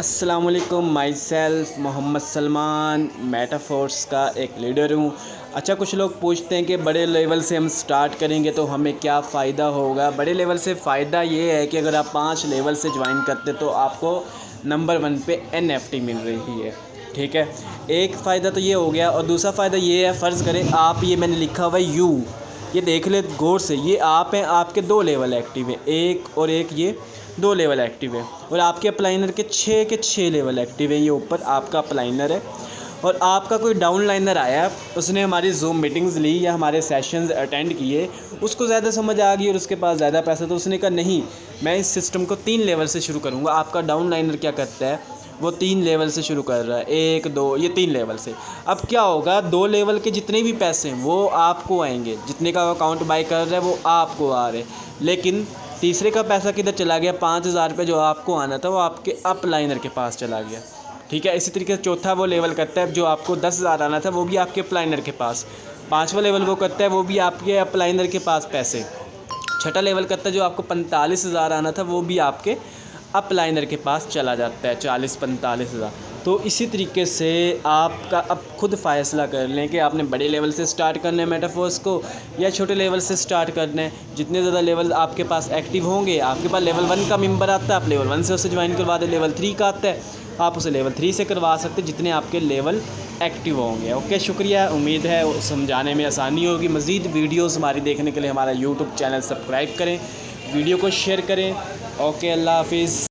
अस्सलाम वालेकुम, माई self Mohammad Salman metaphors का एक लीडर हूँ। अच्छा, कुछ लोग पूछते हैं कि बड़े लेवल से हम स्टार्ट करेंगे तो हमें क्या फ़ायदा होगा। बड़े लेवल से फ़ायदा ये है कि अगर आप 5 लेवल से ज्वाइन करते तो आपको नंबर 1 पे NFT मिल रही है। ठीक है, एक फ़ायदा तो ये हो गया। और दूसरा फ़ायदा ये है, फ़र्ज़ करें आप, ये मैंने लिखा हुआ है यू, ये देख ले गौर से, ये आप हैं, आपके 2 लेवल एक्टिव हैं, एक और एक, ये 2 लेवल एक्टिव है। और आपके अपलाइनर के 6 लेवल एक्टिव है। ये ऊपर आपका अपलाइनर है। और आपका कोई डाउनलाइनर आया, उसने हमारी ज़ूम मीटिंग्स ली या हमारे सेशंस अटेंड किए, उसको ज़्यादा समझ आ गई और उसके पास ज़्यादा पैसा, तो उसने कहा नहीं, मैं इस सिस्टम को 3 लेवल से शुरू करूँगा। आपका डाउनलाइनर क्या करता है, वो 3 लेवल से शुरू कर रहा है, 1 2, ये 3 लेवल से। अब क्या होगा, 2 लेवल के जितने भी पैसे हैं वो आपको आएंगे, जितने का अकाउंट बाय कर रहा है वो आपको आ रहे। लेकिन तीसरे का पैसा किधर चला गया, 5,000 रुपये जो आपको आना था वो आपके अपलाइनर के पास चला गया। ठीक है, इसी तरीके से चौथा वो लेवल करता है, जो आपको 10,000 आना था वो भी आपके अपलाइनर के पास। 5वां लेवल वो करता है, वो भी आपके अपलाइनर के पास पैसे। छठा लेवल करता है, जो आपको 45,000 आना था वो भी आपके अपलाइनर के पास चला जाता है, 40-45,000। तो इसी तरीके से आपका अब खुद फ़ैसला कर लें कि आपने बड़े लेवल से स्टार्ट करना है मेटाफोर्स को या छोटे लेवल से स्टार्ट करना है। जितने ज़्यादा लेवल आपके पास एक्टिव होंगे, आपके पास लेवल 1 का मेंबर आता है, आप लेवल 1 से उसे ज्वाइन करवा दें। लेवल 3 का आता है, आप उसे लेवल 3 से करवा सकते हैं, जितने आपके लेवल एक्टिव होंगे। ओके, शुक्रिया। उम्मीद है समझाने में आसानी होगी। मज़ीद वीडियोज़ हमारी देखने के लिए हमारा यूट्यूब चैनल सब्सक्राइब करें, वीडियो को शेयर करें। ओके, अल्लाह हाफिज़।